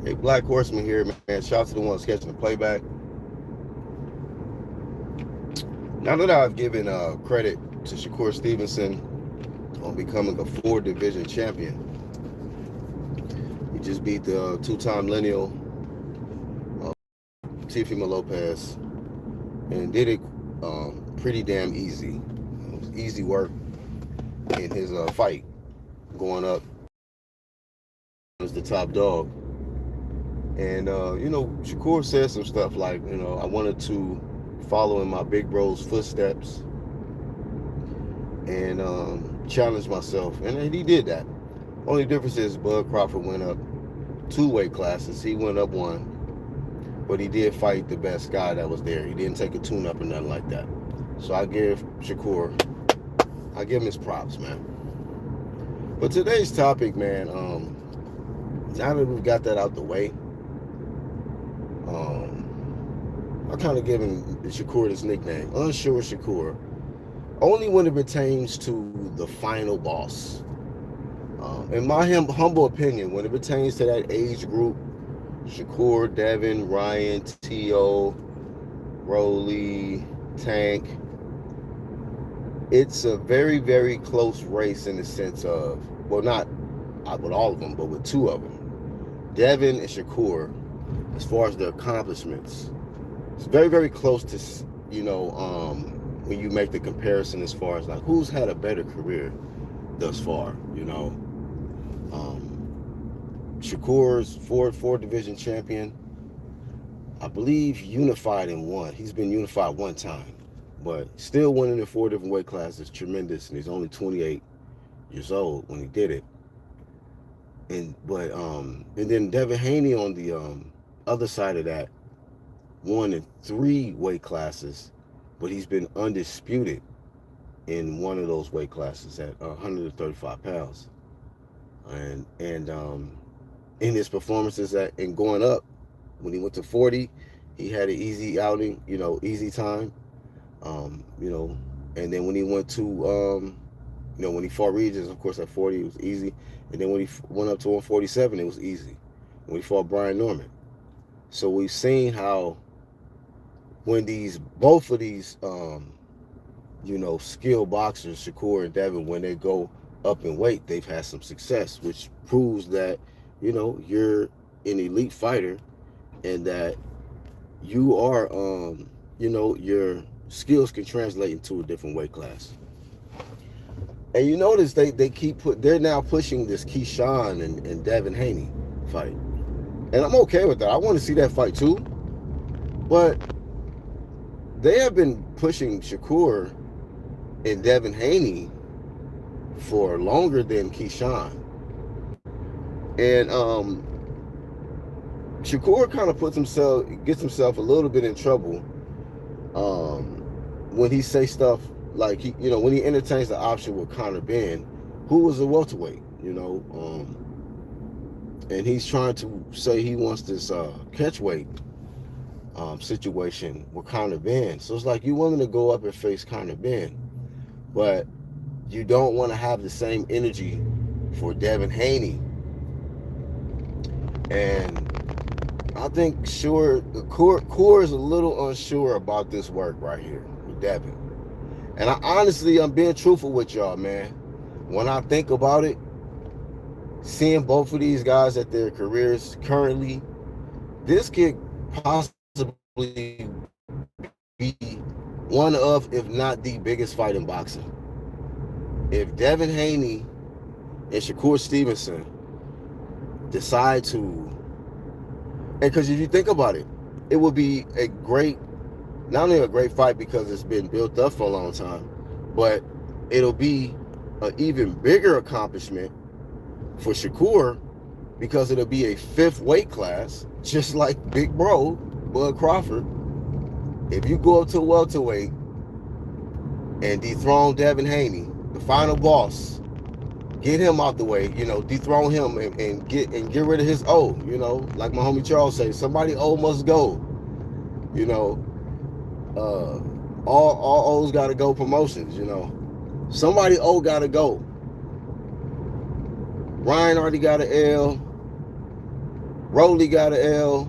Hey, Black Horseman here, man. Shout out to the ones catching the playback. Now that I've given credit to Shakur Stevenson on becoming a four-division champion, he just beat the two-time lineal uh, Tifima Lopez and did it pretty damn easy. It was easy work in his fight going up as the top dog. And Shakur said some stuff like, I wanted to follow in my big bro's footsteps and challenge myself, and he did that. Only difference is Bud Crawford went up two weight classes. He went up one, but he did fight the best guy that was there. He didn't take a tune-up or nothing like that. So I give Shakur, I give him his props, man. But today's topic, man, now that we've got that out the way, I kind of given Shakur this nickname, Unsure Shakur, only when it pertains to the final boss. In my humble opinion, when it pertains to that age group, Shakur, Devin, Ryan, T.O., Rolly, Tank, it's a very, very close race in the sense of, well, not with all of them, but with two of them. Devin and Shakur, as far as their accomplishments, it's very, very close to, when you make the comparison as far as like who's had a better career thus far, Shakur's four division champion, I believe unified in one. He's been unified one time, but still winning in four different weight classes is tremendous, and he's only 28 years old when he did it. And then Devin Haney on the other side of that won in three weight classes, but he's been undisputed in one of those weight classes at 135 pounds. And in his performances in going up, when he went to 40, he had an easy outing, easy time. And then when he went to, when he fought Regis, of course, at 40, it was easy. And then when he went up to 147, it was easy. When he fought Brian Norman. So we've seen how when both of these, skilled boxers, Shakur and Devin, when they go up in weight, they've had some success, which proves that, you're an elite fighter and that you are, your skills can translate into a different weight class. And you notice they're now pushing this Keyshawn and Devin Haney fight. And I'm okay with that. I want to see that fight too. But they have been pushing Shakur and Devin Haney for longer than Keyshawn. And Shakur kind of gets himself a little bit in trouble when he say stuff like when he entertains the option with Conor Benn, who was a welterweight, and he's trying to say he wants this catchweight situation with Conor Benn. So it's like you willing to go up and face Conor Benn, but you don't want to have the same energy for Devin Haney. And I think Core is a little unsure about this work right here with Devin. And I'm being truthful with y'all, man. When I think about it, seeing both of these guys at their careers currently, this could possibly be one of, if not the biggest fight in boxing. If Devin Haney and Shakur Stevenson decide to, and because if you think about it, it would be not only a great fight because it's been built up for a long time, but it'll be an even bigger accomplishment for Shakur because it'll be a fifth weight class, just like Big Bro, Bud Crawford. If you go up to welterweight and dethrone Devin Haney, the final boss, get him out the way, dethrone him and get rid of his O, like my homie Charles says, somebody O must go, all O's gotta go promotions, somebody O gotta go. Ryan already got an L. Rolly got an L.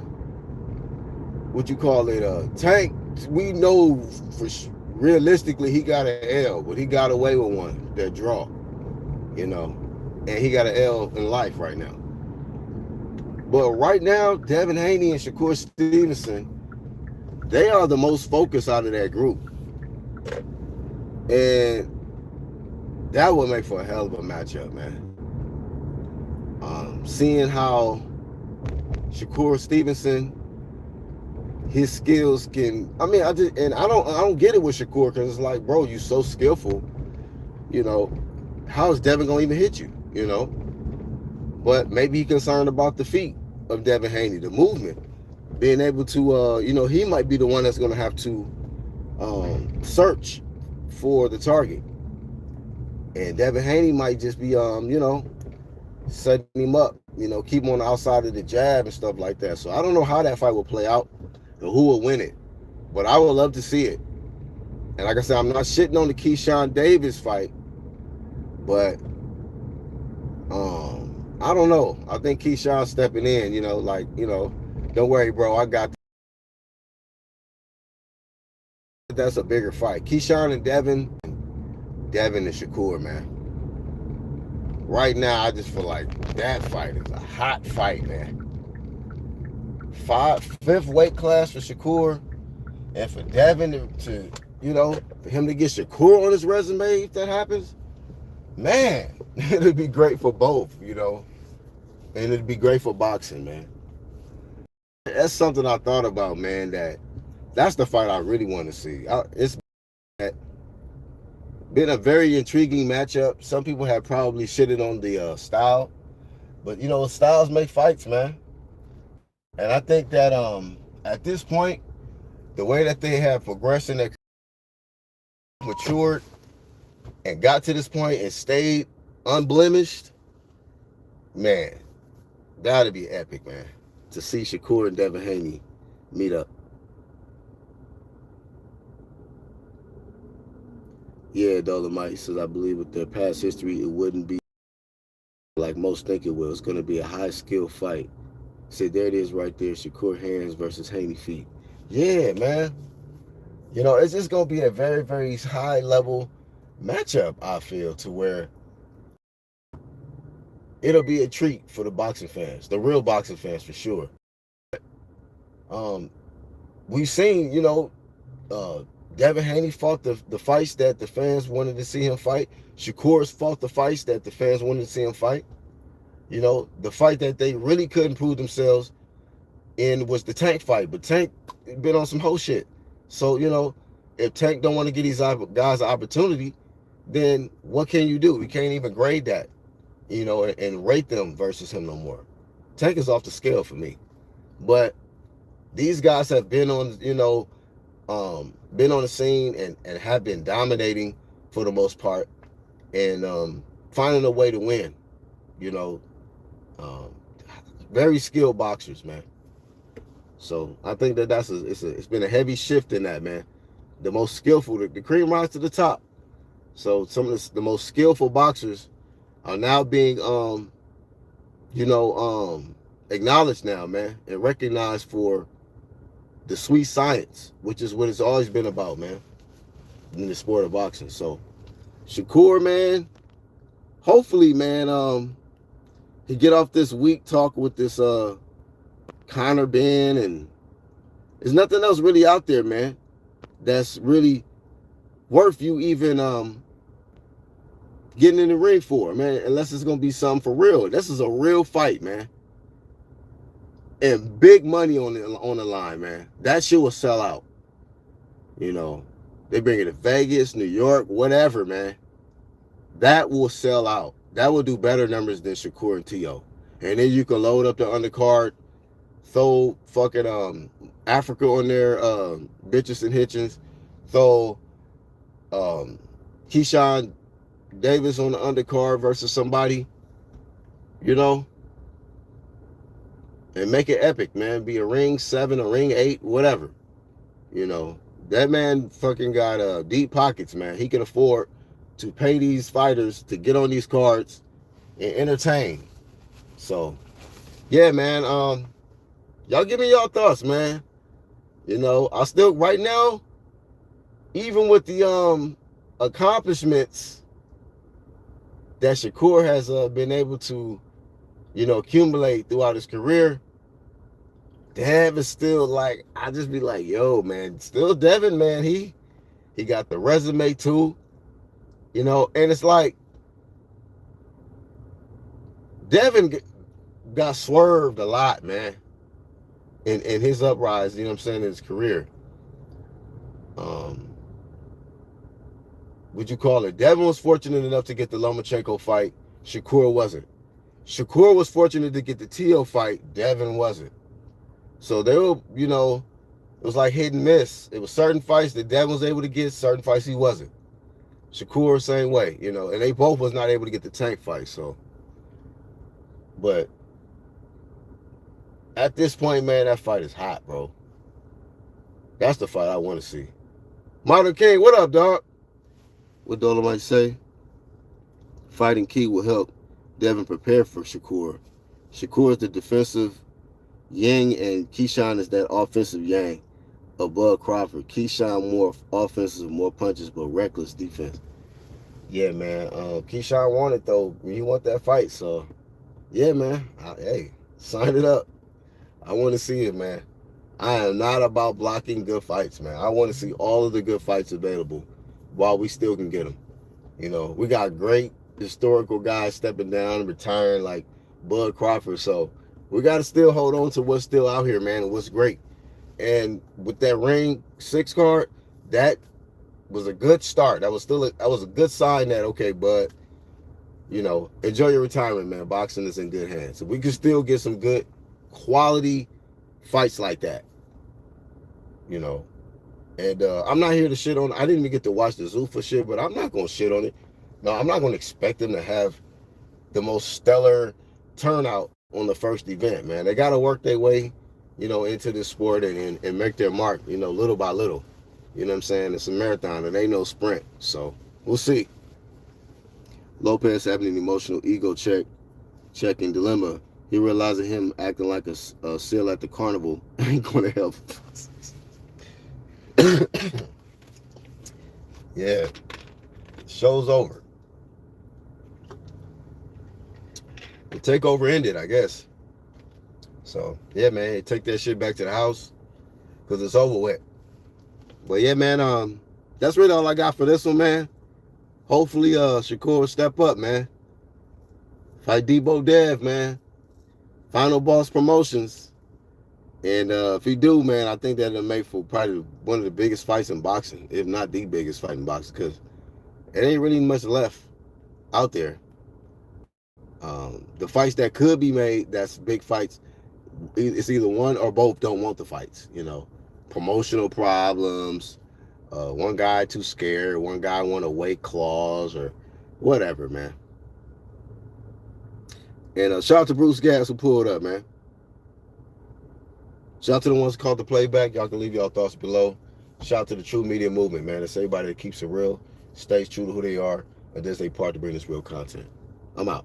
What you call it? Tank. We know for realistically he got an L, but he got away with one. That draw, you know, and he got an L in life right now. But right now, Devin Haney and Shakur Stevenson, they are the most focused out of that group, and that would make for a hell of a matchup, man. Seeing how Shakur Stevenson, his skills can. I mean, I don't get it with Shakur because it's like, bro, you so skillful. You know, how is Devin gonna even hit you? You know, but maybe he's concerned about the feet of Devin Haney, the movement, being able to. He might be the one that's gonna have to search for the target, and Devin Haney might just be setting him up, keep him on the outside of the jab and stuff like that. So I don't know how that fight will play out and who will win it, but I would love to see it. And like I said, I'm not shitting on the Keyshawn Davis fight, but I don't know. I think Keyshawn stepping in, don't worry, bro, I got that's a bigger fight. Keyshawn and Devin and Shakur, man. Right now, I just feel like that fight is a hot fight, man. Fifth weight class for Shakur, and for Devin for him to get Shakur on his resume if that happens, man, it'd be great for both, and it'd be great for boxing, man. That's something I thought about, man. That's the fight I really want to see. It's been a very intriguing matchup. Some people have probably shitted on the style, but styles make fights, man. And I think that at this point, the way that they have progressed and they matured and got to this point and stayed unblemished, man, that'd be epic, man. To see Shakur and Devin Haney meet up. Yeah, Dolomite says, I believe with their past history, it wouldn't be like most think it will. It's going to be a high skill fight. Say, there it is right there. Shakur hands versus Haney feet. Yeah, man. It's just going to be a very, very high level matchup, I feel, to where it'll be a treat for the boxing fans, the real boxing fans for sure. We've seen, Devin Haney fought the fights that the fans wanted to see him fight. Shakur's fought the fights that the fans wanted to see him fight. The fight that they really couldn't prove themselves in was the Tank fight. But Tank been on some whole shit. So, if Tank don't want to give these guys an opportunity, then what can you do? You can't even grade that, and rate them versus him no more. Tank is off the scale for me. But these guys have been on, been on the scene and have been dominating for the most part and finding a way to win, very skilled boxers, man. So I think that it's been a heavy shift in that, man. The most skillful, the cream rise to the top. So some of the most skillful boxers are now being, acknowledged now, man, and recognized for the sweet science, which is what it's always been about, man, in the sport of boxing. So Shakur, man, hopefully, man, he get off this weak talk with this Conor Ben, and there's nothing else really out there, man, that's really worth you even getting in the ring for, man, unless it's gonna be something for real. This is a real fight, man. And big money on the line, man. That shit will sell out. They bring it to Vegas, New York, whatever, man. That will sell out. That will do better numbers than Shakur and T.O. And then you can load up the undercard, throw fucking Africa on there, bitches and Hitchens, throw Keyshawn Davis on the undercard versus somebody, and make it epic, man. Be a ring 7, a ring 8, whatever. That man fucking got deep pockets, man. He can afford to pay these fighters to get on these cards and entertain. So yeah, man. Y'all give me y'all thoughts, man. You know, I still right now, even with the accomplishments that Shakur has been able to, accumulate throughout his career, Dev is still like, I just be like, yo, man, still Devin, man. He got the resume too, and it's like Devin got swerved a lot, man, in his uprise, you know what I'm saying, in his career. Um, would you call it? Devin was fortunate enough to get the Lomachenko fight. Shakur wasn't. Shakur was fortunate to get the Teo fight. Devin wasn't. So they were, it was like hit and miss. It was certain fights that Devin was able to get, certain fights he wasn't. Shakur, same way, and they both was not able to get the Tank fight. So, but at this point, man, that fight is hot, bro. That's the fight I want to see. Modern King, what up, dog? What Dolomite say? Fighting Key will help Devin prepare for Shakur. Shakur is the defensive yang, and Keyshawn is that offensive yang above Crawford. Keyshawn more offensive, more punches, but reckless defense. Yeah, man. Keyshawn wanted though. He want that fight, so yeah, man. Hey, sign it up. I want to see it, man. I am not about blocking good fights, man. I want to see all of the good fights available while we still can get them. We got great historical guys stepping down and retiring like Bud Crawford, so we got to still hold on to what's still out here, man, and what's great. And with that Ring 6 card, that was a good start. That was a good sign that, okay, Bud, enjoy your retirement, man. Boxing is in good hands. So we can still get some good quality fights like that. And I'm not here to shit on. I didn't even get to watch the Zuffa shit, but I'm not gonna shit on it. No, I'm not gonna expect them to have the most stellar turnout on the first event, man. They gotta work their way, into this sport and make their mark, little by little. You know what I'm saying? It's a marathon. It ain't no sprint. So we'll see. Lopez having an emotional ego checking dilemma. He realizing him acting like a seal at the carnival ain't gonna help. Yeah, show's over. The takeover ended, I guess. So yeah, man, take that shit back to the house because it's over with. But yeah, man, that's really all I got for this one, man. Hopefully, Shakur will step up, man. Fight Debo Dev, man. Final Boss Promotions. And if he do, man, I think that'll make for probably one of the biggest fights in boxing, if not the biggest fight in boxing, because it ain't really much left out there. The fights that could be made, that's big fights, it's either one or both don't want the fights, promotional problems, one guy too scared, one guy want a weight clause or whatever, man. And shout out to Bruce Gas who pulled up, man. Shout out to the ones who called the playback. Y'all can leave y'all thoughts below. Shout out to the True Media Movement, man. It's everybody that keeps it real, stays true to who they are, and does their part to bring this real content. I'm out.